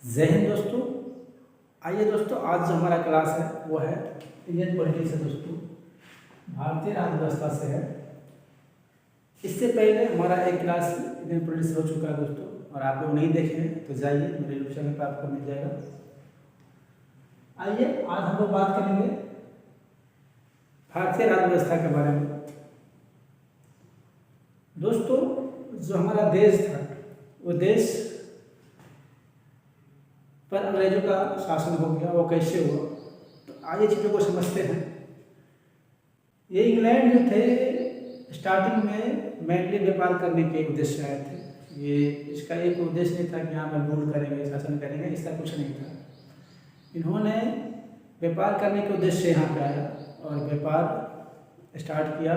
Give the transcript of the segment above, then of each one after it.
जय हिंद दोस्तों। आइए दोस्तों, आज जो हमारा क्लास है वो है इंडियन पॉलिटिक्स है दोस्तों, भारतीय अर्थव्यवस्था से है। इससे पहले हमारा एक क्लास इंडियन पॉलिटिक्स हो चुका है दोस्तों, और आप लोग नहीं देखे हैं तो जाइए मेरे यूट्यूब चैनल पर आपको मिल जाएगा। आइए आज हम लोग बात करेंगे भारतीय अर्थव्यवस्था के बारे में। दोस्तों, जो हमारा देश था वो देश पर अंग्रेजों का शासन हो गया, वो कैसे हुआ तो आइए चीज़ों को समझते हैं। ये इंग्लैंड जो थे स्टार्टिंग में मेनली व्यापार करने के उद्देश्य आए थे। ये इसका एक उद्देश्य नहीं था कि यहाँ पर रूल करेंगे, शासन करेंगे, इसका कुछ नहीं था। इन्होंने व्यापार करने के उद्देश्य से यहाँ पे आया और व्यापार स्टार्ट किया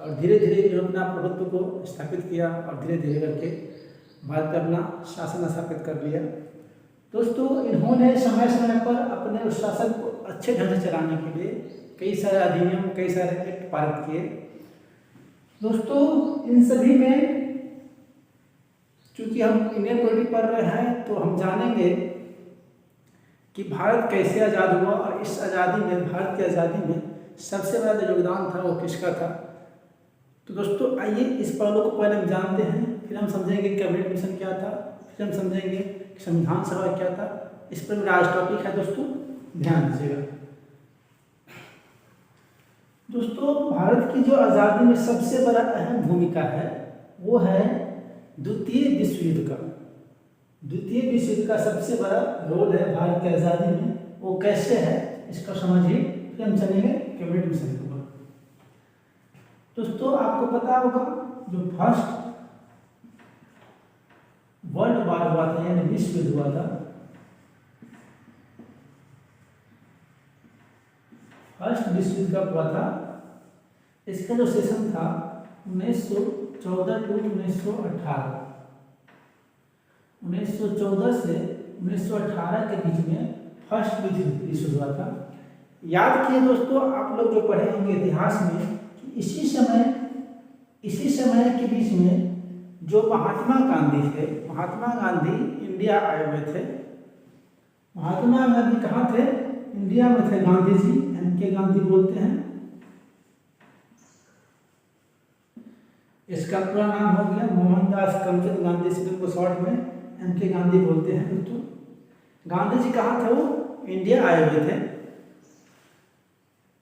और धीरे धीरे इन्होंने अपना प्रभुत्व को स्थापित किया और धीरे धीरे करके भारत पर अपना शासन स्थापित कर लिया। दोस्तों, इन्होंने समय समय पर अपने उस शासन को अच्छे ढंग से चलाने के लिए कई सारे अधिनियम, कई सारे एक्ट पारित किए। दोस्तों, इन सभी में चूंकि हम इंडियन पॉलिटिक्स पढ़ रहे हैं तो हम जानेंगे कि भारत कैसे आज़ाद हुआ और इस आज़ादी में, भारत की आज़ादी में सबसे बड़ा जो योगदान था वो किसका था। तो दोस्तों आइए इस पहलू को पहले हम जानते हैं, फिर हम समझेंगे कैबिनेट मिशन क्या था, फिर हम समझेंगे संविधान सभा क्या था। इस पर मेरा आज टॉपिक है दोस्तों, ध्यान दीजिएगा। दोस्तों, भारत की जो आज़ादी में सबसे बड़ा अहम भूमिका है वो है द्वितीय विश्व युद्ध का। द्वितीय विश्व युद्ध का सबसे बड़ा रोल है भारत की आज़ादी में। वो कैसे है इसका समझिए, फिर हम चलेंगे कैबिनेट मिशन के ऊपर। दोस्तों, आपको पता होगा जो फर्स्ट वर्ल्ड वार हुआ था यानी विश्व युद्ध हुआ था, फर्स्ट विश्व युद्ध कब हुआ था, इसका जो सेशन था 1914 टू 1918, 1914 से 1918 के बीच में फर्स्ट विश्व युद्ध हुआ था। याद किए दोस्तों, आप लोग जो पढ़े होंगे इतिहास में कि इसी समय के बीच में जो महात्मा गांधी थे, महात्मा गांधी इंडिया आए हुए थे। महात्मा गांधी कहाँ थे? इंडिया में थे। गांधी जी, एम.के. गांधी बोलते हैं। इसका पूरा नाम हो गया मोहनदास करमचंद गांधी, सिर्फ को शॉर्ट में एम.के. गांधी बोलते हैं। दोस्तों, गांधी जी कहाँ थे? वो इंडिया आए हुए थे।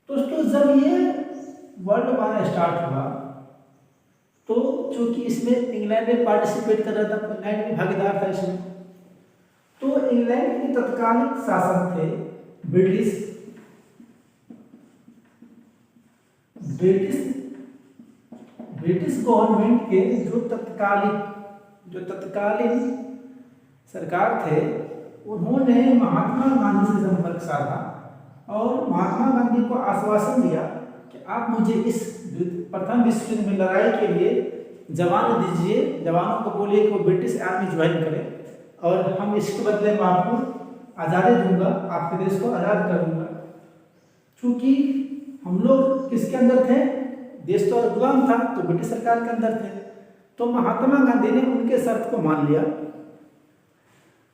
दोस्तों, जब ये वर्ल्ड वार स्टार्ट हुआ तो चूंकि इसमें इंग्लैंड ने पार्टिसिपेट कर रहा था, इंग्लैंड भी भागीदार था इसमें, तो इंग्लैंड के तत्कालीन शासक थे ब्रिटिश गवर्नमेंट के जो तत्कालीन सरकार थे, उन्होंने महात्मा गांधी से संपर्क साधा और महात्मा गांधी को आश्वासन दिया कि आप मुझे इस प्रथम विश्व युद्ध में लड़ाई के लिए जवान दीजिए, जवानों को बोलिए कि वो ब्रिटिश आर्मी ज्वाइन करें और हम इसके बदले में आपको आज़ादी दूंगा, आपके देश को आज़ाद कर दूंगा। क्योंकि हम लोग किसके अंदर थे? देश तो गुलाम था, तो ब्रिटिश सरकार के अंदर थे। तो महात्मा गांधी ने उनके शर्त को मान लिया।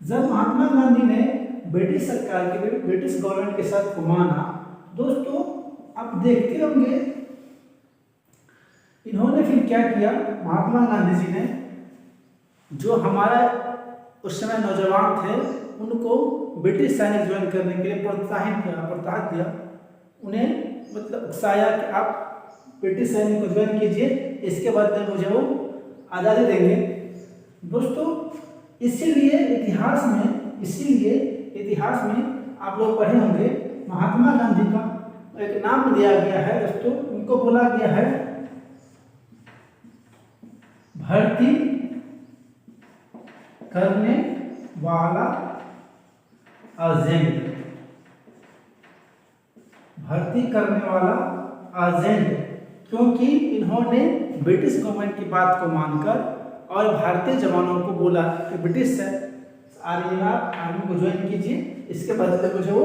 जब महात्मा गांधी ने ब्रिटिश सरकार के, ब्रिटिश गवर्नमेंट के शर्त को माना, दोस्तों आप देखते होंगे इन्होंने फिर क्या किया। महात्मा गांधी जी ने जो हमारा उस समय नौजवान थे उनको ब्रिटिश सैनिक ज्वाइन करने के लिए प्रोत्साहित किया, उन्हें मतलब उत्साहित कि आप ब्रिटिश सैनिक को ज्वाइन कीजिए, इसके बाद में मुझे वो आज़ादी देंगे। दोस्तों, इसीलिए इतिहास में आप लोग पढ़े होंगे महात्मा गांधी का एक नाम दिया गया है। दोस्तों, उनको बोला गया है भर्ती करने वाला एजेंट। भर्ती करने वाला एजेंट, क्योंकि इन्होंने ब्रिटिश गवर्नमेंट की बात को मानकर और भारतीय जवानों को बोला कि ब्रिटिश आर्मी को ज्वाइन कीजिए, इसके बदले मुझे वो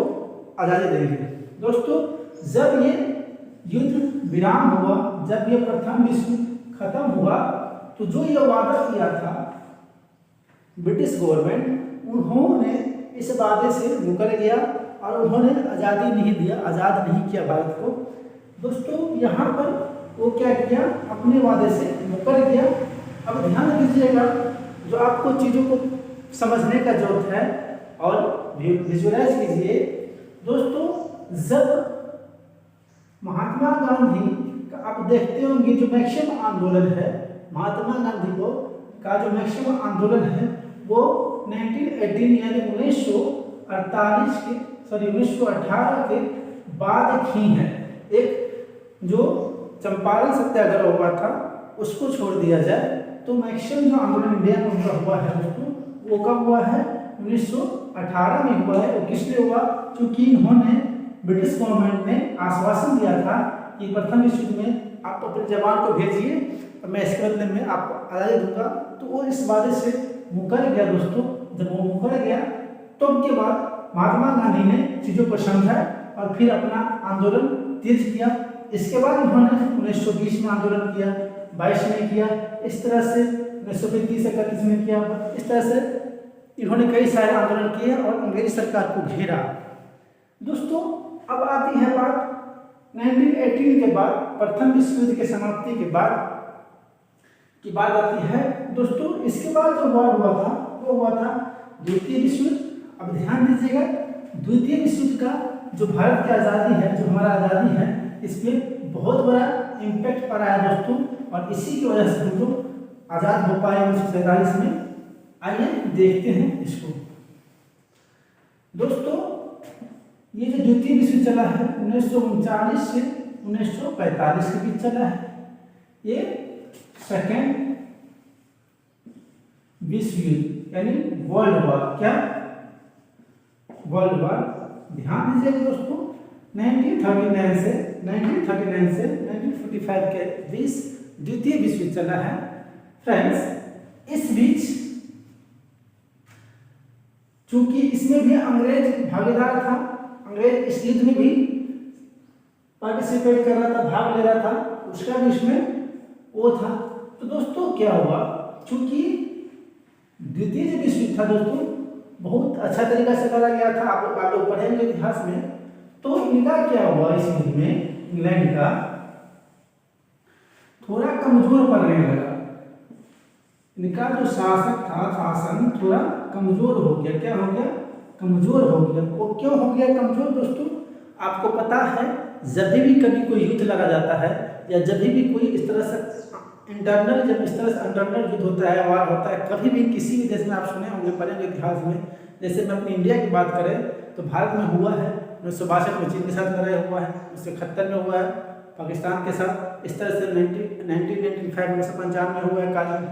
आज़ादी देंगे। दोस्तों, जब ये युद्ध विराम हुआ, जब ये प्रथम विश्व खत्म हुआ, तो जो ये वादा किया था ब्रिटिश गवर्नमेंट, उन्होंने वादे से मुकर गया और उन्होंने आज़ादी नहीं दिया, आज़ाद नहीं किया भारत को। दोस्तों यहाँ पर वो क्या किया, अपने वादे से मुकर गया। अब ध्यान दीजिएगा, जो आपको चीज़ों को समझने का जरूरत है और विजुअलाइज कीजिए। दोस्तों जब महात्मा गांधी का आप देखते होंगे जो मैक्सिमम आंदोलन है, महात्मा गांधी को का जो मैक्सिमम आंदोलन है वो 1918 यानी 1918 के बाद की है। एक जो चंपारण सत्याग्रह हुआ था उसको छोड़ दिया जाए तो मैक्सिमम जो आंदोलन इंडिया में हुआ है दोस्तों वो कब हुआ है, 1918 में हुआ है। वो किसलिए हुआ, क्योंकि इन्होंने ब्रिटिश गवर्नमेंट ने आश्वासन दिया था कि प्रथम विश्व युद्ध में आप अपने जवान को भेजिए और मैं इसके बदले में आपको आज़ादी दूंगा। तो वो इस वादे से मुकर गया दोस्तों। जब वो मुकर गया तो उसके बाद महात्मा गांधी ने चीज़ों को समझा और फिर अपना आंदोलन तेज किया। इसके बाद उन्होंने 1920 में आंदोलन किया, 22 में किया, इस तरह से 1930-31 में किया। इस तरह से इन्होंने कई सारे आंदोलन किए और अंग्रेज सरकार को घेरा। दोस्तों अब आती है बात 1918 के बाद, प्रथम विश्व युद्ध के समाप्ति के बाद की बात आती है दोस्तों। इसके बाद जो वॉर हुआ था वो हुआ था द्वितीय विश्व युद्ध। अब ध्यान दीजिएगा, द्वितीय विश्व युद्ध का जो भारत की आज़ादी है, जो हमारा आज़ादी है, इसमें बहुत बड़ा इम्पैक्ट पड़ा है दोस्तों। और इसी की वजह से हम लोग आज़ाद हो पाए 1947 में। आइए देखते हैं इसको। दोस्तों ये जो द्वितीय विश्व युद्ध चला है 1939 से 1945 के बीच चला है। ये सेकेंड विश्व युद्ध यानी वर्ल्ड वॉर, क्या वर्ल्ड वॉर। ध्यान दीजिएगा दोस्तों, 1939 से 1945 के बीच द्वितीय विश्व युद्ध चला है। फ्रेंड्स इस बीच चूंकि इसमें भी अंग्रेज भागीदार था, अंग्रेज इस युद्ध में भी पार्टिसिपेट कर रहा था, भाग ले रहा था, उसका भी इसमें वो था। तो दोस्तों क्या हुआ, चूंकि द्वितीय जो विश्व युद्ध था दोस्तों बहुत अच्छा तरीका से करा गया था, आप लोग पढ़ेंगे इतिहास में। तो इनका क्या हुआ, इस युद्ध में इंग्लैंड का थोड़ा कमजोर पड़ने लगा। इनका जो शासक था, शासन थोड़ा कमजोर हो गया। क्या हो गया, कमजोर हो गया। वो क्यों हो गया कमजोर दोस्तों, आपको पता है जब भी कभी कोई युद्ध लगा जाता है या जब भी कोई इस तरह से इंटरनल, जब इस तरह से इंटरनल युद्ध होता है, वार होता है, कभी भी किसी भी देश में आप सुने होंगे, पढ़ेंगे इतिहास में। जैसे मैं अपनी इंडिया की बात करें तो भारत में हुआ है 1962 में चीन के साथ लड़ाई हुआ है, 1971 में हुआ है पाकिस्तान के साथ, इस तरह से 1995 में हुआ है कारगिल,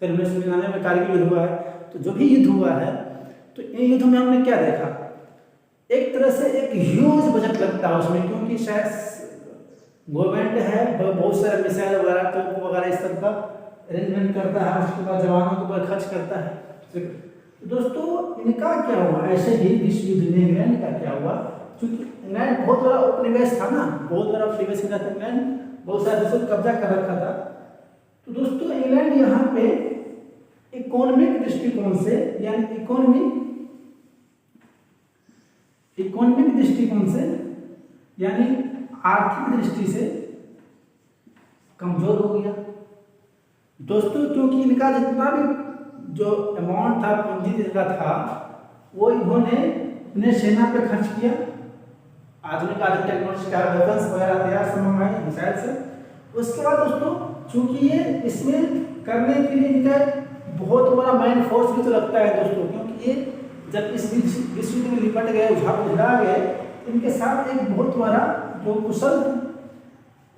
1999 में कारगिल युद्ध हुआ है। तो जो भी युद्ध हुआ है तो इन युद्धों में हमने क्या देखा, एक तरह से एक ह्यूज बजट लगता है उसमें, क्योंकि शायद गवर्नमेंट है बहुत सारे मिसाइल वगैरह तो वगैरह इस तरह का अरेंजमेंट करता है, उसके बाद जवानों के ऊपर खर्च करता है। दोस्तों इनका क्या हुआ, ऐसे ही विश्व युद्ध में इंग्लैंड का क्या हुआ, क्योंकि इंग्लैंड बहुत बड़ा उपनिवेश था ना, बहुत बड़ा उपनिवेश था, इंग्लैंड बहुत सारे देशों पर कब्जा कर रखा था। तो दोस्तों इंग्लैंड यहाँ पे इकोनॉमिक दृष्टिकोण से यानी इकोनॉमिक दृष्टिकोण से यानी आर्थिक दृष्टि से कमजोर हो गया दोस्तों, क्योंकि इनका जितना भी जो अमाउंट था, पूंजी जिनका था, वो इन्होंने अपने सेना पे खर्च किया। आधुनिक टेक्नोलॉजी का वेपन्स वगैरह तैयार समझाए मिसाइल से। उसके बाद दोस्तों चूंकि ये इसमें करने के लिए इनका बहुत बड़ा माइंड फोर्स भी तो लगता है दोस्तों, क्योंकि ये जब इस विश्व युद्ध में लिपट गए, उझा गए, इनके साथ एक बहुत बड़ा जो कुशल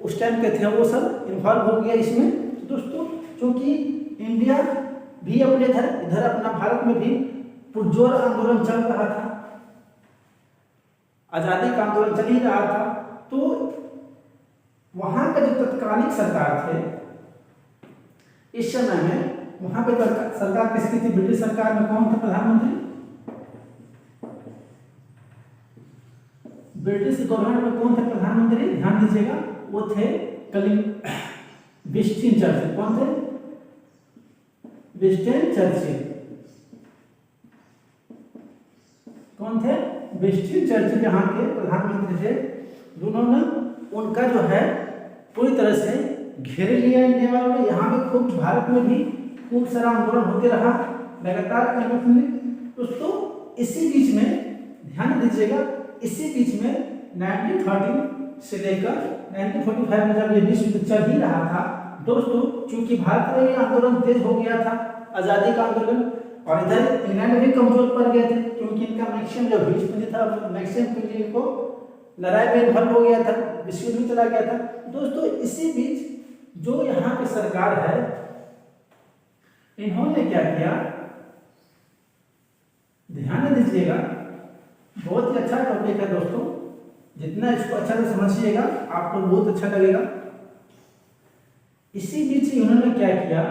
उस टाइम के थे वो सब इन्वॉल्व हो गया इसमें। तो दोस्तों चूंकि इंडिया भी अपने इधर अपना भारत में भी पुरजोर आंदोलन चल रहा था, आज़ादी का आंदोलन चल ही रहा था। तो वहाँ का जो तत्कालीन सरकार थे इस समय में, वहाँ पे सरकार किसकी थी, ब्रिटिश सरकार में कौन था प्रधानमंत्री, ब्रिटिश गवर्नमेंट में कौन थे प्रधानमंत्री, ध्यान दीजिएगा, वो थे विंस्टन चर्चिल। कौन थे, विंस्टन चर्चिल। कौन थे? विंस्टन चर्चिल यहाँ के प्रधानमंत्री थे। दोनों ने उनका जो है पूरी तरह से घेर लिया इंडिया वालों ने। यहाँ पे खूब भारत में भी खूब सारा आंदोलन होते रहा लगातार दोस्तों। इसी बीच में ध्यान दीजिएगा, इसी बीच में 1913 से लेकर 1945 में जब ये विश्व युद्ध चल ही रहा था दोस्तों, चूंकि भारत में आंदोलन तेज हो गया था, आज़ादी का आंदोलन, और इधर इंग्लैंड भी कमजोर पड़ गए थे क्योंकि इनका मैक्सिमम जो बीच पूंजी था मैक्सिमम पूंजी को लड़ाई में भंग हो गया था, विश्व युद्ध में चला गया था दोस्तों। इसी बीच जो यहाँ की सरकार है इन्होंने क्या किया, ध्यान दीजिएगा, बहुत ही अच्छा टॉपिक है दोस्तों, जितना इसको अच्छा से समझिएगा आपको बहुत अच्छा लगेगा। इसी बीच इन्होंने क्या किया,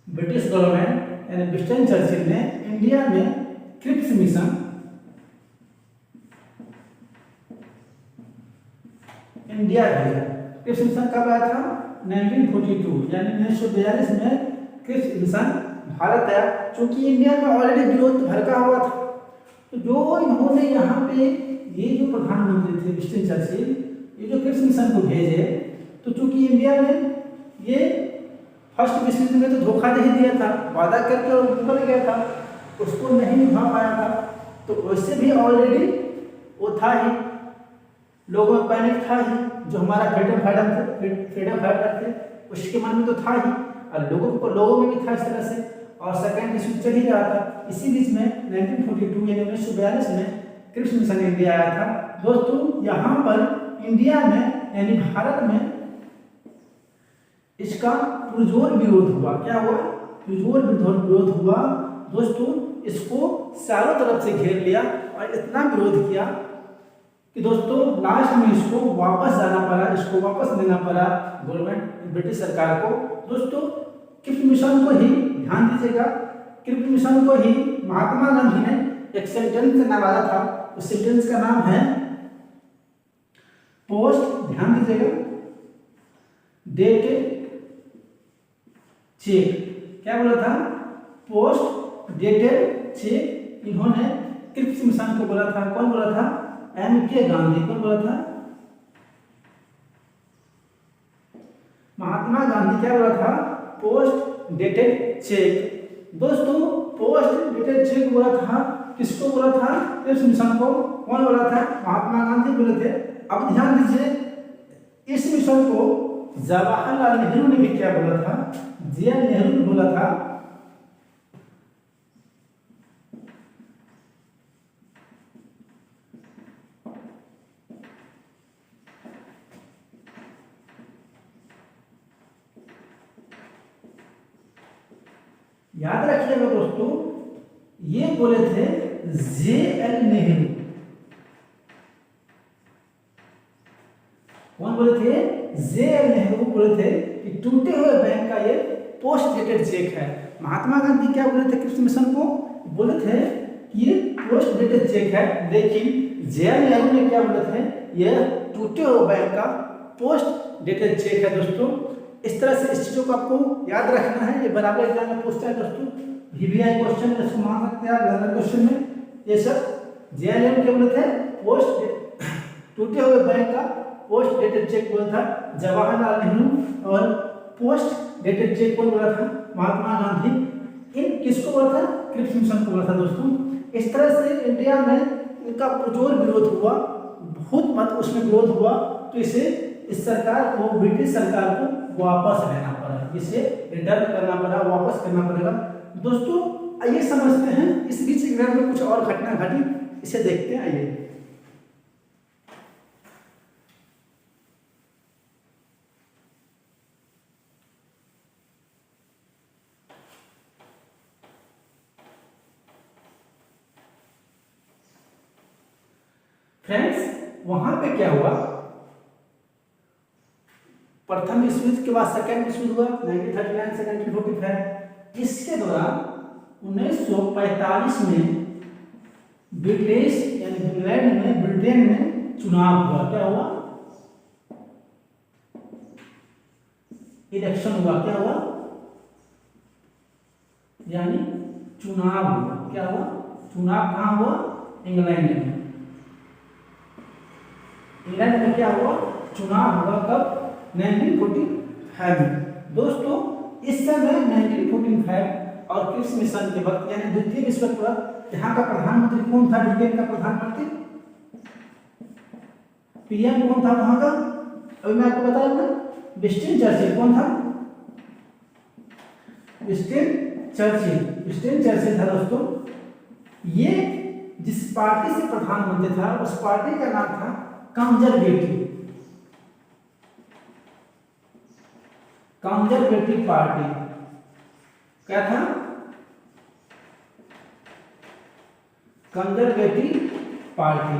ब्रिटिश गवर्नमेंट यानी विंस्टन चर्चिल ने इंडिया में क्रिप्स मिशन इंडिया भेजा। क्रिप्स मिशन कब आया था? 1942 यानी 1942 में क्रिप्स मिशन भारत आया। चूंकि इंडिया में ऑलरेडी विरोध भड़का हुआ था, तो जो इन्होंने यहाँ पे ये जो प्रधानमंत्री थे विंस्टन चर्चिल, ये जो क्रिप्स मिशन को भेजे, तो चूंकि इंडिया ने ये फर्स्ट विश्व युद्ध में तो धोखा नहीं दिया था, वादा करके और निकल गया था, उसको नहीं निभा पाया था, तो उससे भी ऑलरेडी वो था ही, लोगों में पैनिक था ही, जो हमारा फ्रीडम फाइटर थे उसके मन में तो था ही, और लोगों में भी था इस तरह से, और सेकेंड विश्व युद्ध चल ही रहा था। इसी बीच में 1942 यानी 1942 में क्रिप्स मिशन इंडिया आया था दोस्तों। यहाँ पर इंडिया में यानी भारत में इसका पुरजोर विरोध हुआ। क्या हुआ? पुरजोर विरोध हुआ दोस्तों। इसको चारों तरफ से घेर लिया और इतना विरोध किया कि दोस्तों लास्ट में इसको वापस जाना पड़ा, इसको वापस लेना पड़ा गवर्नमेंट ब्रिटिश सरकार को दोस्तों। क्रिप्स मिशन को ही ध्यान दीजिएगा, क्रिप्स मिशन को ही महात्मा गांधी ने एक सेंटेंस से नवाजा था। उस सेंटेंस का नाम है पोस्ट, ध्यान दीजिएगा, डेटेड चेक। क्या बोला था? Post dated cheque. इन्होंने क्रिप्स मिशन को बोला था। कौन बोला था? MK गांधी। कौन बोला था? महात्मा गांधी। क्या बोला था? पोस्ट डेटेड चेक दोस्तों। पोस्ट डेटेड चेक बोला था, किसको बोला था? क्रिप्स मिशन को। कौन बोला था? महात्मा गांधी बोले थे। अब ध्यान दीजिए, इस मिशन को जवाहरलाल नेहरू ने भी क्या बोला था? JN नेहरू ने बोला था याद रखिएगा दोस्तों, ये बोले थे JN नेहरू। कौन बोले थे? JN नेहरू बोले थे कि टूटे हुए बैंक का ये पोस्ट डेटेड चेक है। महात्मा गांधी क्या बोले थे? क्रिप्स मिशन को बोले थे कि ये पोस्ट डेटेड चेक है, लेकिन JN नेहरू ने क्या बोले थे? ये टूटे हुए बैंक का पोस्ट डेटेड चेक है दोस्तों। इस तरह से इस चीजों को आपको याद रखना है, ये बराबर एग्जाम में पूछता है दोस्तों। VVI क्वेश्चन इसको मान सकते हैं आप जनरल क्वेश्चन में। ये सब JN नेहरू क्या बोले थे? पोस्ट टूटे हुए बैंक का पोस्ट डेटेड चेक बोला था जवाहरलाल नेहरू, और पोस्ट डेटेड चेक कौन बोला था? महात्मा गांधी। इन किसको बोला था? क्रिप्स मिशन को बोला था दोस्तों। इस तरह से इंडिया में इनका पुरजोर विरोध हुआ, बहुत मत उसमें विरोध हुआ, तो इसे इस सरकार को, ब्रिटिश सरकार को वापस लेना पड़ा, इसे रिटर्न करना पड़ा, वापस करना पड़ेगा दोस्तों। आइए समझते हैं, इस बीच एग्जाम में कुछ और घटना घटी, इसे देखते हैं। आइए फ्रेंड्स, वहां पे क्या हुआ? प्रथम विश्व युद्ध के बाद सेकेंड विश्व युद्ध हुआ 1939 से 1945। इसके दौरान 1945 में ब्रिटिश यानी इंग्लैंड में, ब्रिटेन में चुनाव हुआ। क्या हुआ? इलेक्शन हुआ। क्या हुआ? यानी चुनाव हुआ। क्या हुआ? चुनाव कहाँ हुआ? इंग्लैंड में। इंग्लैंड में क्या हुआ? चुनाव हुआ कब? 1945 में। दोस्तों इस समय 1945 और क्रिप्स मिशन के वक्त यानी द्वितीय विश्व युद्ध के वक्त यहाँ का प्रधानमंत्री कौन था? ब्रिटेन का प्रधानमंत्री पीएम कौन था वहां का? अभी मैं आपको बताया ना, विंस्टन चर्चिल। कौन था? Winston Churchill. विंस्टन चर्चिल था दोस्तों। ये जिस पार्टी से प्रधानमंत्री था उस पार्टी का नाम था कंजर्वेटिव। Conservative party. क्या था? Conservative party.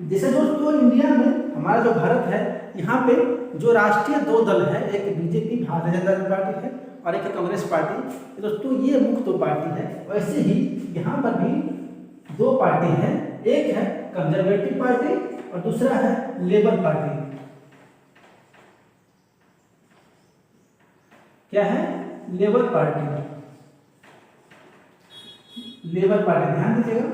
जैसे दोस्तों इंडिया में हमारा जो भारत है, यहाँ पे जो राष्ट्रीय दो दल है, एक बीजेपी भारतीय जनता पार्टी है और एक कांग्रेस पार्टी। दोस्तों ये मुख्य दो पार्टी है। वैसे ही यहाँ पर भी दो पार्टी है, एक है कंजर्वेटिव पार्टी और दूसरा है लेबर पार्टी। क्या है? Labour party. लेबर पार्टी, ध्यान दीजिएगा।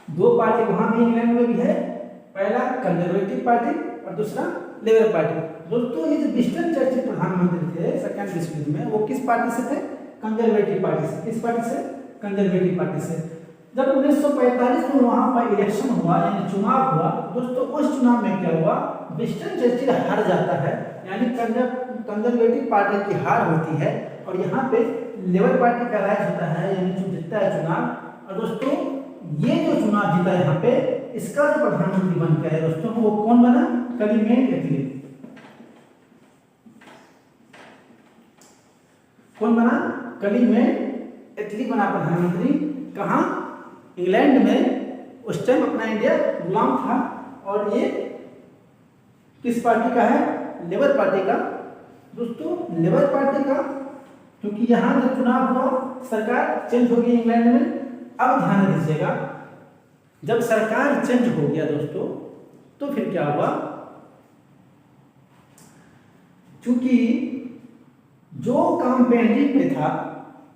दो पार्टी वहां भी इंग्लैंड में भी है, पहला कंजर्वेटिव पार्टी और दूसरा लेबर पार्टी। दोस्तों ये जो विंस्टन चर्चिल प्रधानमंत्री थे सेकेंड विश्व युद्ध में, वो किस पार्टी से थे? कंजर्वेटिव पार्टी से। किस पार्टी से? कंजर्वेटिव पार्टी से। जब 1945 में वहां पर इलेक्शन हुआ यानी चुनाव हुआ दोस्तों, उस चुनाव में क्या हुआ? विंस्टन चर्चिल हार जाता है, यानी कंजर्वेटिव पार्टी की हार होती है और यहाँ पे लेबर पार्टी का राज होता है, यानी जो जीतता है चुनाव। और दोस्तों ये जो चुनाव जीता यहाँ पे, इसका जो प्रधानमंत्री बन गया है दोस्तों, वो कौन बना? क्लेमेंट एटली। कौन बना? क्लेमेंट एटली बना प्रधानमंत्री। कहाँ? इंग्लैंड में। उस टाइम अपना इंडिया गुलाम था और ये किस पार्टी का है? लेबर पार्टी का। दोस्तों लेबर पार्टी का, क्योंकि यहाँ जब चुनाव हुआ सरकार चेंज हो गई इंग्लैंड में। अब ध्यान दीजिएगा, जब सरकार चेंज हो गया दोस्तों, तो फिर क्या हुआ? क्योंकि जो काम पेंडिंग में था,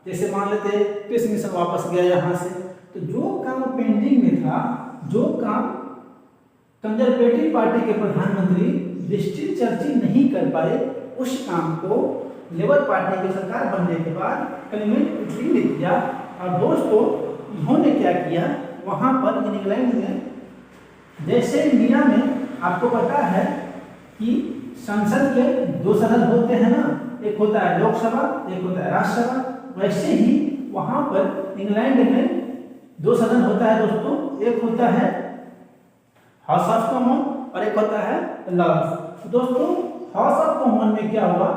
जैसे मान लेते क्रिप्स मिशन वापस गया यहाँ से, तो जो काम पेंडिंग में था, जो काम कंजर्वेटिव पार्टी के प्रधानमंत्री विंस्टन चर्चिल नहीं कर पाए, उस काम को लेबर पार्टी की सरकार बनने के बाद क्लेमेंट एटली ने किया। और दोस्तों इन्होंने क्या किया? वहां पर इंग्लैंड में, जैसे इंडिया में आपको पता है कि संसद के दो सदन होते हैं ना, एक होता है लोकसभा, एक होता है राज्यसभा। वैसे ही वहां पर इंग्लैंड में दो सदन होता है दोस्तों, एक होता है हाउस ऑफ कॉमन और एक होता है लॉर्ड्स। दोस्तों हाउस ऑफ कॉमन में क्या हुआ?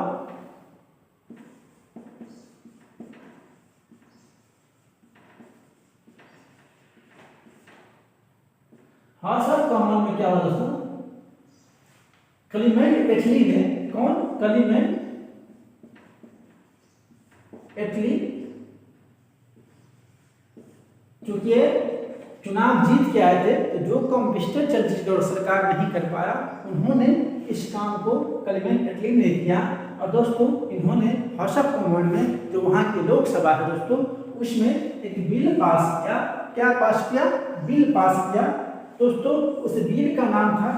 हाउस ऑफ कॉमन में क्या हुआ दोस्तों? क्लेमेंट एटली ने, कौन? क्लेमेंट एटली, चूंकि चुनाव जीत के आए थे, तो जो काम विंस्टन चर्चिल और सरकार नहीं कर पाया, उन्होंने इस काम को क्लेमेंट एटली ने किया। और दोस्तों इन्होंने हाउस ऑफ कॉमन में, जो वहाँ की लोकसभा है दोस्तों, उसमें एक बिल पास किया। क्या पास किया? बिल पास किया दोस्तों। उस बिल का नाम था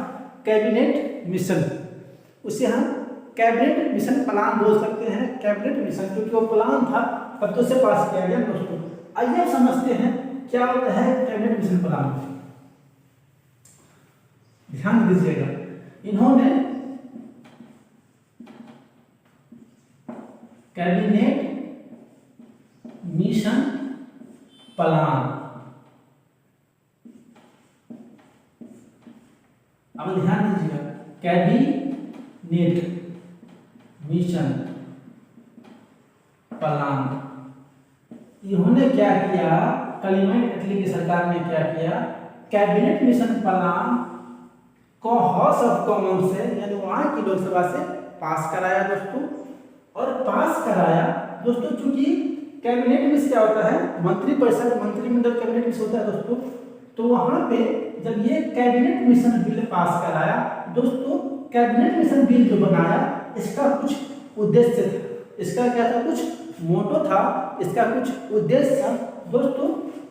कैबिनेट मिशन। उसे हम कैबिनेट मिशन प्लान बोल सकते हैं। कैबिनेट मिशन क्योंकि वो प्लान था, तब तो उसे पास किया गया दोस्तों। आइए समझते हैं क्या होता है कैबिनेट मिशन प्लान। ध्यान दीजिएगा, इन्होंने कैबिनेट मिशन प्लान, अब ध्यान दीजिएगा, कैबिनेट मिशन प्लान, इन्होंने क्या किया? क्लेमेंट एटली की सरकार ने क्या किया? कैबिनेट मिशन प्लान को हाउस ऑफ कॉमन से, यानी वहां की लोकसभा से पास कराया दोस्तों। और पास कराया दोस्तों, चूंकि कैबिनेट में क्या होता है? मंत्रिपरिषद, मंत्रिमंडल कैबिनेट में होता है दोस्तों। तो वहां पे जब ये कैबिनेट मिशन बिल पास कराया दोस्तों, कैबिनेट मिशन बिल जो बनाया, इसका कुछ उद्देश्य था, इसका क्या था? कुछ मोटो था, इसका कुछ उद्देश्य था। दोस्तों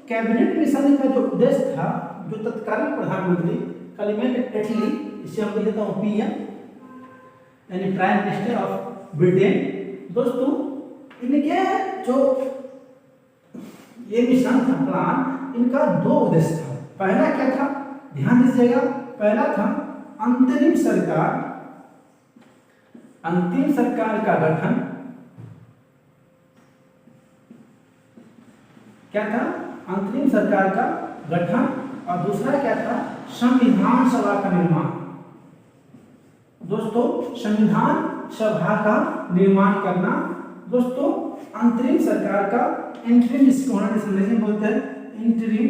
कैबिनेट मिशन का जो उद्देश्य था, जो तत्कालीन प्रधानमंत्री क्लेमेंट एटली, इसे हम लिखता हूँ पीएम यानी प्राइम मिनिस्टर ऑफ ब्रिटेन। दोस्तों इनके जो ये मिशन था, प्लान, इनका दो उद्देश्य था। पहला क्या था, ध्यान दीजिएगा, पहला था अंतरिम सरकार का गठन। क्या था, अंतरिम सरकार का गठन। और दूसरा क्या था, संविधान सभा का निर्माण। दोस्तों संविधान सभा का निर्माण करना। दोस्तों अंतरिम सरकार का इंटरिम, इसको अंग्रेजी बोलते हैं इंटरिम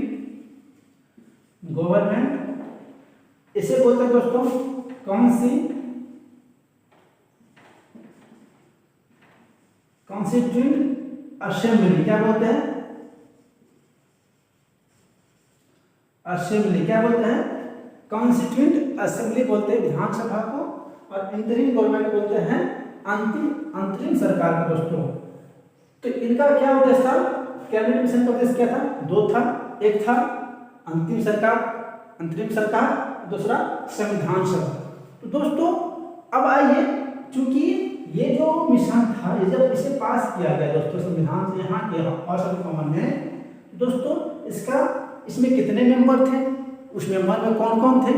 गवर्नमेंट, इसे बोलते हैं दोस्तों कॉन्स्टिट्यूएंट असेंबली। क्या बोलते हैं, असेंबली क्या बोलते हैं, कॉन्स्टिट्यूएंट असेंबली बोलते हैं विधानसभा को। और इंटरिम गवर्नमेंट बोलते हैं अंतरिम सरकार को। दोस्तों तो इनका क्या उद्देश्य था, कैबिनेट मिशन का उद्देश्य क्या था, दो था। एक था अंतरिम सरकार, दूसरा संविधान सभा। तो दोस्तों अब आइए, चूंकि ये जो मिशन था, ये जब इसे पास किया गया दोस्तों संविधान से यहाँ के हाउस ऑफ कॉमन में, दोस्तों इसमें कितने मेंबर थे, उस मेंबर में कौन कौन थे,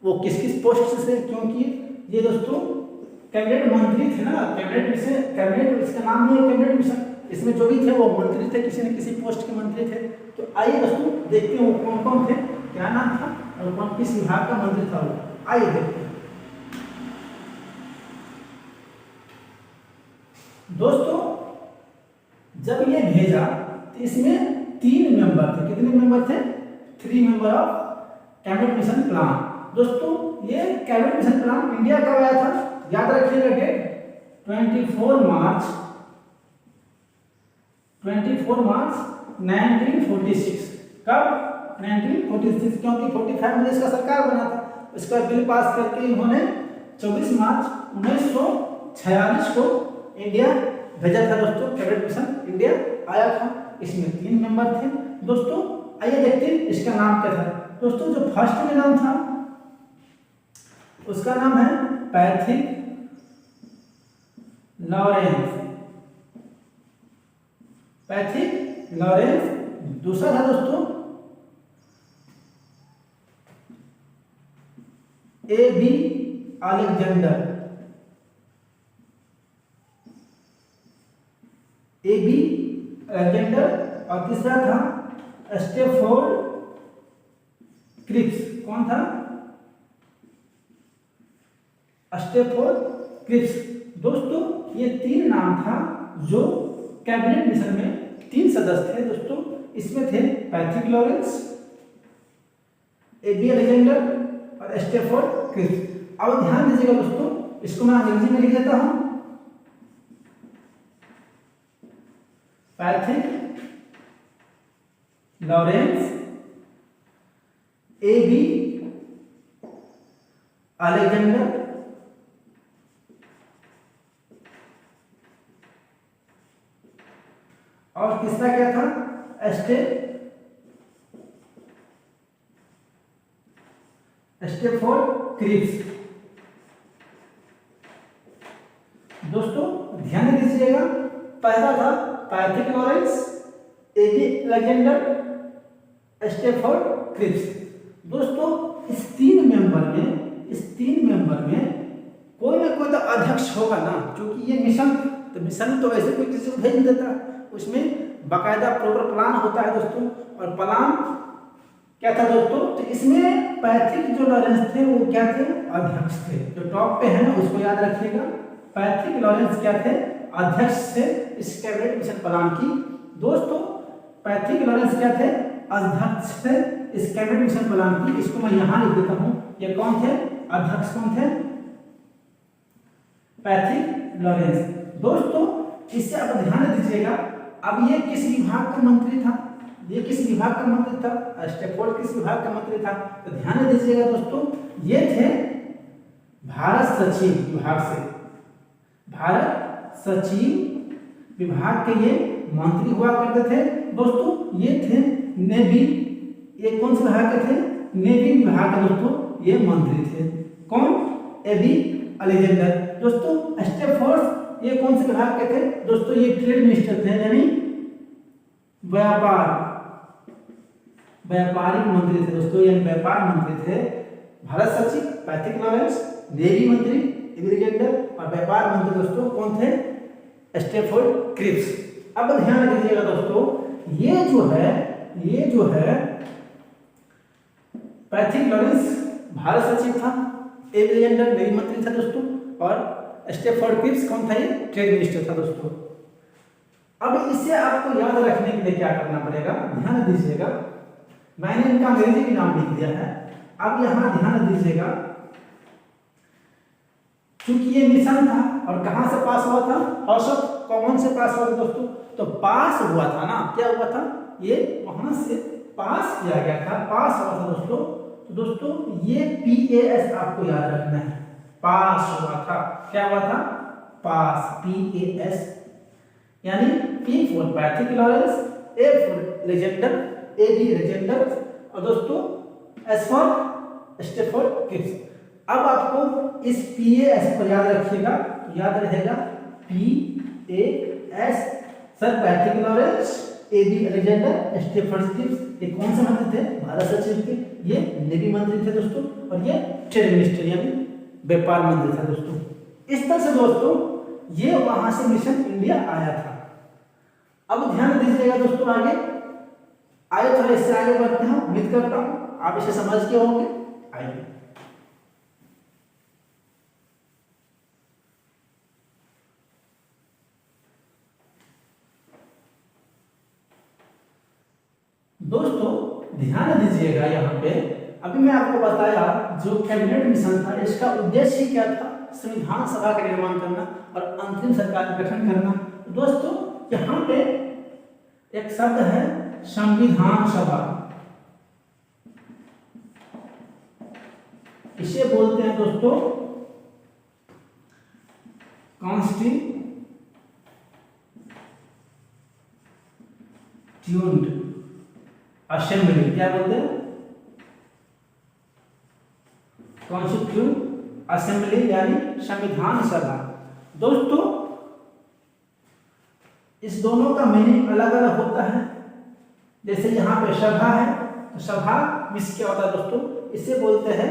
वो किस किस पोस्ट से, क्योंकि ये दोस्तों कैबिनेट मंत्री थे ना, कैबिनेट इसका नाम नहीं है कैबिनेट मिशन, इसमें जो भी थे वो मंत्री थे, किसी न किसी पोस्ट के मंत्री थे। तो आइए दोस्तों देखते हैं वो कौन कौन थे, क्या नाम था और कौन किस विभाग का मंत्री था वो, आइए देखते हैं। दोस्तों जब ये भेजा तो इसमें 3 मेंबर थे। कितने मेंबर थे, 3 member of cabinet mission plan. दोस्तों ये कैबिनेट मिशन प्लान इंडिया कब आया था, याद रखिएगा डेट 24 मार्च 1946। कब, 1946, क्योंकि 45 में इसका सरकार बना था। इसका बिल पास करके इन्होंने 24 मार्च 1946 को इंडिया भेजा था। दोस्तों कैबिनेट मिशन इंडिया आया था, इसमें 3 मेंबर थे। दोस्तों आइए देखते हैं इसका नाम क्या था। दोस्तों जो फर्स्ट में नाम था उसका नाम है पैट्रिक लॉरेंस। दूसरा था दोस्तों A.B. अलेक्जेंडर। और तीसरा था स्टेफोर्ड क्रिप्स। कौन था, स्टेफोर्ड क्रिप्स। दोस्तों ये 3 नाम था जो कैबिनेट मिशन में 3 सदस्य थे। दोस्तों इसमें थे पैट्रिक लॉरेंस, A.B. अलेक्जेंडर और स्टेफोर्ड क्रिप्स। अब ध्यान दीजिएगा दोस्तों, इसको मैं अंग्रेजी में लिख देता हूं, पैट्रिक लॉरेंस, A.B. अलेक्जेंडर और तीसरा क्या था, स्टेफोर्ड क्रिप्स। दोस्तों ध्यान दीजिएगा, पहला था Patrick Lawrence, A.B. Alexander, Stafford Cripps. दोस्तों इस 3 मेंबर में कोई ना कोई तो अध्यक्ष होगा ना, क्योंकि ये मिशन तो मिशन तो ऐसे कोई किसी को भेज नहीं देता, उसमें बाकायदा प्रॉपर प्लान होता है दोस्तों। और प्लान क्या था दोस्तों, तो इसमें पैट्रिक जो लॉरेंस थे वो क्या थे, अध्यक्ष थे। जो टॉप पे है ना उसको याद रखिएगा, पैट्रिक लॉरेंस क्या थे, अध्यक्ष थे इस कैबिनेट मिशन प्लान की। दोस्तों पैट्रिक लॉरेंस क्या थे, अध्यक्ष थे इस कैबिनेट मिशन प्लान की। इसको मैं यहां लिख देता हूं, ये कौन थे, अध्यक्ष कौन थे, पैट्रिक लॉरेंस। दोस्तों इससे आप ध्यान दीजिएगा, अब ये किस विभाग का मंत्री था, ये किस विभाग का मंत्री था, स्टेफोर्ड किस विभाग का मंत्री था, तो ध्यान दीजिएगा दोस्तों, ये थे भारत सचिव विभाग से, भारत सचिव विभाग के ये मंत्री हुआ करते थे दोस्तों। ये थे नेवी, ये कौन से विभाग के थे? नेवी विभाग के दोस्तों ये मंत्री थे। कौन? AB Alexander. दोस्तों स्टेफोर्ड ये कौन से विभाग के थे दोस्तों? ये ट्रेड मिनिस्टर थे, यानी व्यापारिक मंत्री थे दोस्तों, यानी व्यापार मंत्री थे। भारत सचिव पैट्रिक लॉरेंस, नेवी मंत्री अलेक्जेंडर और व्यापार मंत्री दोस्तों कौन थे? Stafford Cripps. अब ध्यान दीजिएगा दोस्तों, ये जो है पैट्रिक लॉरेंस भारत सचिव था, अलेक्जेंडर नेवी मंत्री था दोस्तों, और स्टेफोर्ड क्रिप्स कौन था? ये ट्रेड मिनिस्टर था दोस्तों। अब इसे आपको याद रखने के लिए क्या करना पड़ेगा? ध्यान दीजिएगा, मैंने इनका अंग्रेजी भी नाम लिख दिया है। अब यहां ध्यान दीजिएगा, क्योंकि ये मिशन था और कहां से पास हुआ था? औसत कॉमन से पास हुआ था दोस्तों। तो पास हुआ था ना, क्या हुआ था? ये वहां से पास किया गया था, पास हुआ था दोस्तों। तो दोस्तों ये PAS आपको याद रखना है, पास हुआ था। क्या हुआ था? पास, PAS, यानी P for Patrick Lawrence, A for Alexander, AB Alexander और दोस्तों S फॉर स्टेफोर्ड क्रिप्स। अब आपको इस PAS को याद रखिएगा, तो याद रहेगा PAS, sir Patrick Lawrence, AB Alexander, Stafford Cripps. ये कौन से मंत्री थे? भारत सचिव के। ये नेवी मंत्री थे दोस्तों, और ये ट्रेड मिनिस्टर यानी व्यापार मंत्री था दोस्तों। इस तरह से दोस्तों ये वहां से मिशन इंडिया आया था। अब ध्यान दीजिएगा दोस्तों, आइए थोड़ा इससे आगे बढ़ते हैं। उम्मीद करता हूं आप इसे समझ के होंगे। आइए दोस्तों, ध्यान दीजिएगा, यहाँ पे अभी मैं आपको बताया जो कैबिनेट मिशन था, इसका उद्देश्य क्या था? संविधान सभा का निर्माण करना और अंतरिम सरकार का गठन करना। दोस्तों यहाँ पे एक शब्द है संविधान सभा, इसे बोलते हैं दोस्तों कॉन्स्टिट्यूएंट असेंबली। क्या बोलते हैं? कॉन्स्टिट्यूएंट असेंबली यानी संविधान सभा। दोस्तों इस दोनों का मीनिंग अलग अलग होता है। जैसे यहाँ पे सभा है, तो सभा मिस क्या होता है दोस्तों? इसे बोलते हैं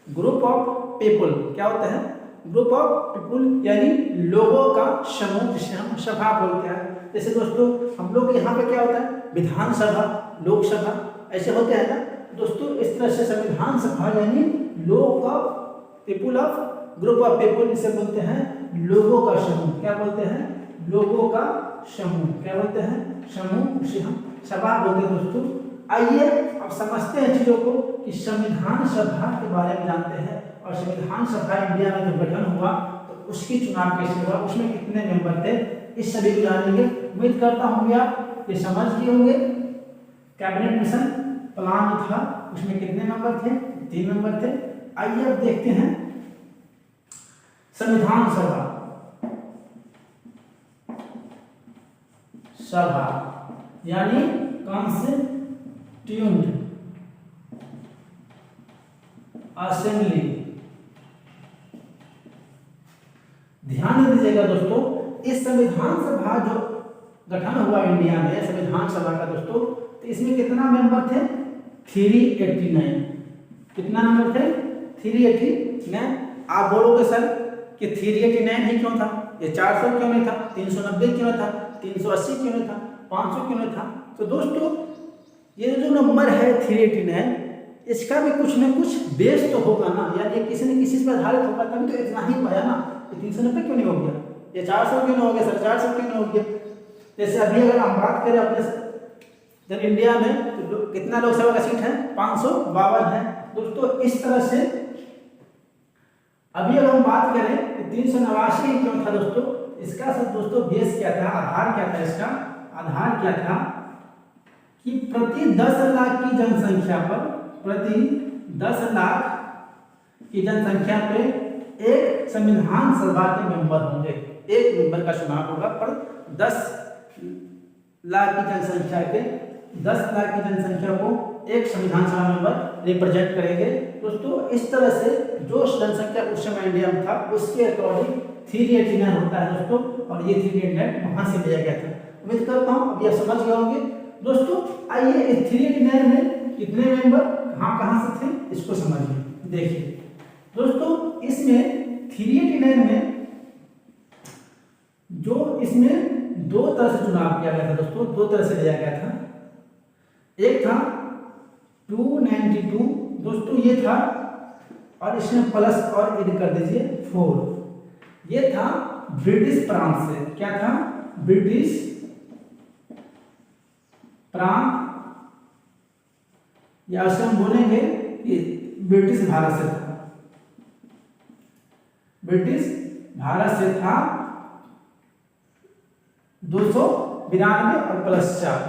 ग्रुप ऑफ पीपुल। क्या होता है? ग्रुप ऑफ पीपुल यानी लोगों का समूह, जिसे हम सभा बोलते हैं। जैसे दोस्तों हम लोग यहाँ पे क्या होता है? विधानसभा, लोकसभा, ऐसे होते हैं ना दोस्तों। इस तरह से संविधान सभा यानी लोग of people of group of people, इसे बोलते हैं लोगों का समूह। क्या बोलते हैं? लोगों का समूह। क्या बोलते हैं? समूह, उसे हम सभा बोलते हैं दोस्तों। आइए अब समझते हैं चीजों को कि संविधान सभा के बारे में जानते हैं, और संविधान सभा इंडिया में जब गठन हुआ तो उसकी चुनाव कैसे हुआ, उसमें कितने मेंबर थे, इस सभी को जानेंगे। उम्मीद करता हूँ आप ये समझ गए होंगे। कैबिनेट मिशन प्लान जो था उसमें कितने मेंबर थे? 3 मेंबर थे। आइए अब देखते हैं संविधान सभा। सभा यानी कॉन्स्टिट्यूएंट असेंबली। ध्यान दीजिएगा दोस्तों, इस संविधान सभा जो गठन हुआ इंडिया में, संविधान सभा का दोस्तों, तो इसमें कितना मेंबर थे? 389। कितना नंबर थे? 389। आप बोलोगे सर कि 389 ही क्यों था? ये 400 क्यों नहीं था? 390 क्यों नहीं था? 380 क्यों नहीं था? 500 क्यों नहीं था? तो दोस्तों ये जो नंबर है 389, इसका भी कुछ न कुछ बेस तो होगा ना, यानी किसी न किसी पर आधारित होगा, तभी तो इतना ही पाया ना। ये 390 क्यों नहीं हो गया? ये 400 क्यों नहीं हो गया सर? 400 क्यों नहीं हो गया? जैसे अभी अगर हम बात करें अपने जब इंडिया में तो कितना लोकसभा का सीट है? 552 है दोस्तों। इस तरह से अभी अगर हम बात करें तो 389 क्यों था दोस्तों? इसका सब दोस्तों बेस क्या था, आधार क्या था? इसका आधार क्या था कि प्रति 10 लाख की जनसंख्या पर, प्रति 10 लाख की जनसंख्या पे एक संविधान सभा के मेंबर होंगे। एक मेंबर का चुनाव होगा पर 10 लाख की जनसंख्या के 10 लाख की जनसंख्या को एक संविधान सभा मेंबर रिप्रेजेंट करेंगे। दोस्तों इस तरह से जो जनसंख्या उस समय इंडिया में था उसके अकॉर्डिंग 389 होता है दोस्तों, और ये 389 वहां से लिया गया था। उम्मीद करता हूँ अब ये समझ गए होंगे। दोस्तों आइए इस 389 में कितने मेंबर कहाँ से थे इसको समझिए। देखिए दोस्तों इसमें 389 में जो इसमें दो तरह से चुनाव किया गया था दोस्तों, दो तरह से लिया गया था। एक था 292 दोस्तों ये था, और इसमें प्लस और ऐड कर दीजिए 4। ये था ब्रिटिश प्रांत से, क्या था ब्रिटिश प्रांत, या उसे हम बोलेंगे कि ब्रिटिश भारत से था, ब्रिटिश भारत से था 292 और प्लस 4,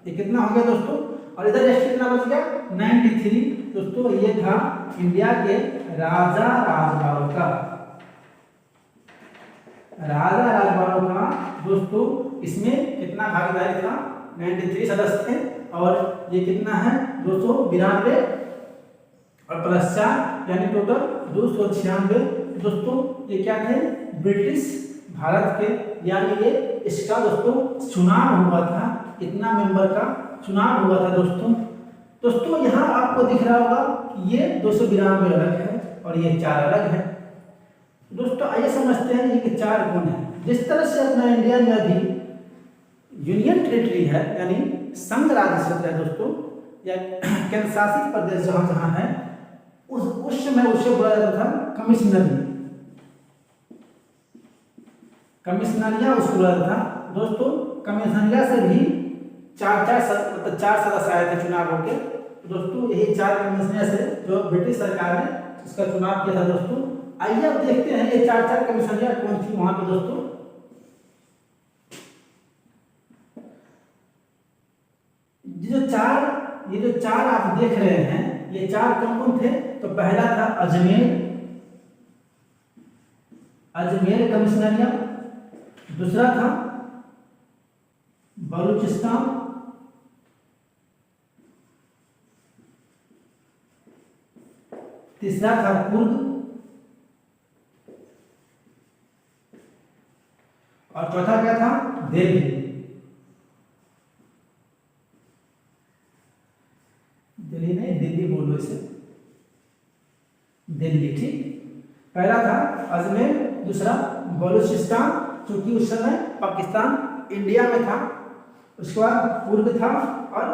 ये कितना हो गया दोस्तों। और इधर नेक्स्ट कितना बच गया 93 दोस्तों, ये था इंडिया के राजा राजपालों का, राजा राजपालों का दोस्तों। इसमें कितना भागीदारी था 93 सदस्य थे, और ये कितना है 292 और प्लस 4 यानी टोटल 296 दोस्तों। ये क्या थे ब्रिटिश भारत के, यानी ये इसका दोस्तों चुनाव हुआ था, इतना मेंबर का चुनाव हुआ था दोस्तों। यहाँ आपको दिख रहा होगा कि ये 292 अलग है और ये 4 अलग है दोस्तों। आइए समझते हैं ये कि 4 कौन है। जिस तरह से अपना इंडिया में अभी यूनियन टेरिटरी है यानी संघ राज्य क्षेत्र है दोस्तों, या केंद्र शासित प्रदेश जहाँ जहाँ है, उस समय उसे बोला जाता था कमिश्नरी, कमिश्नरिया उसको बोला जाता था दोस्तों। कमिश्नरिया से भी 4 सदस्य आए थे चुनाव होके दोस्तों। यही 4 कमिश्नरिया से जो ब्रिटिश सरकार ने इसका चुनाव किया था दोस्तों। आइए अब देखते हैं ये 4 कमिश्नरिया कौन थी वहां पे दोस्तों। ये जो चार आप देख रहे हैं, ये 4 कौन कौन थे। तो पहला था अजमेर कमिश्नरिया, दूसरा था बलूचिस्तान, तीसरा था कुर्ग, और चौथा क्या था दिल्ली। दिल्ली नहीं, दिल्ली बोलो इसे, दिल्ली ठीक। पहला था अजमेर, दूसरा बलूचिस्तान क्योंकि उस समय पाकिस्तान इंडिया में था, उसके बाद कुर्ग था और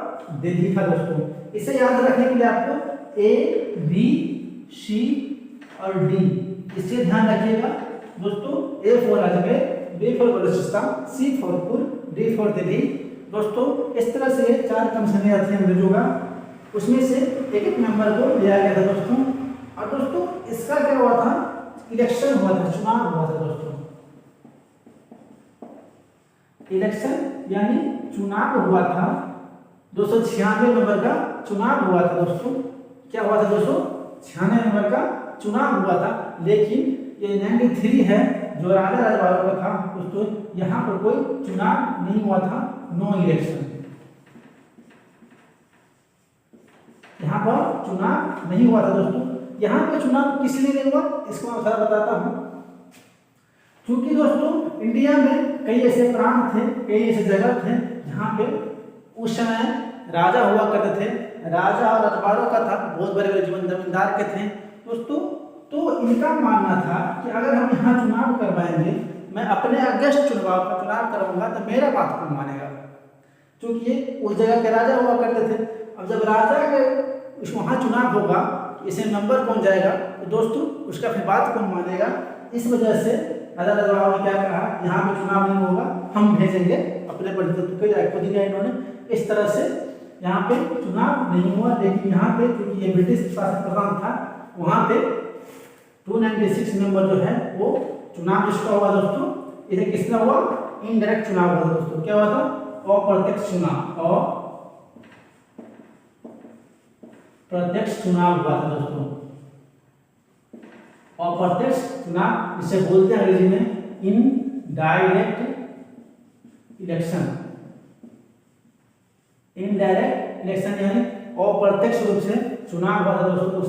दिल्ली था दोस्तों। इसे याद रखने के लिए आपको A, B, C और D इसे ध्यान रखिएगा दोस्तों। A for Ajmer, B for Balochistan, C for Coorg, D for Delhi दोस्तों। इस तरह से 4 कमिश्नरिया थे अंग्रेजों का, उसमें से एक मेंबर को लिया गया था दोस्तों। और दोस्तों इसका क्या हुआ था, इलेक्शन हुआ था, चुनाव हुआ था दोस्तों। इलेक्शन यानी चुनाव हुआ था, 296 नंबर का चुनाव हुआ था दोस्तों। क्या हुआ था 296 नंबर का चुनाव हुआ था। लेकिन ये 93 है जो राजा राजपालों का था दोस्तों, यहाँ पर कोई चुनाव नहीं हुआ था, नो इलेक्शन। यहाँ पर चुनाव नहीं हुआ था दोस्तों। यहाँ पे चुनाव किस लिए नहीं हुआ इसको मैं थोड़ा बताता हूँ। क्योंकि दोस्तों इंडिया में कई ऐसे प्रांत थे, कई ऐसे जगह थे जहाँ पे उस समय राजा हुआ करते थे, राजा और रजवाड़ों का था, बहुत बड़े बड़े जमींदार के थे दोस्तों। तो इनका मानना था कि अगर हम यहाँ चुनाव करवाएंगे, मैं अपने अगस्त चुनाव का चुनाव करवाऊंगा तो मेरा बात कौन मानेगा, क्योंकि ये उस जगह के राजा हुआ करते थे। अब जब राजा के वहाँ चुनाव होगा, इसे नंबर कौन जाएगा तो दोस्तों उसका फिर बात कौन मानेगा। इस वजह से राजा रजवाड़ों ने क्या कहा, यहाँ पे चुनाव नहीं होगा, हम भेजेंगे अपने प्रतिनिधित्व को, खुद दिया इन्होंने। इस तरह से यहाँ पे चुनाव नहीं हुआ। लेकिन यहाँ पे क्योंकि ये ब्रिटिश शासन प्रधान था, वहाँ पे 296 मेंबर जो है वो चुनाव जिसका हुआ दोस्तों, इसे किसका हुआ, इनडायरेक्ट चुनाव हुआ दोस्तों। क्या हुआ था, अप्रत्यक्ष चुनाव, अप्रत्यक्ष चुनाव हुआ था दोस्तों। अप्रत्यक्ष चुनाव जिसे बोलते हैं अंग्रेजी में डायरेक्ट इलेक्शन, इनडायरेक्ट इलेक्शन यानी अप्रत्यक्ष रूप से चुनाव हुआ था दोस्तों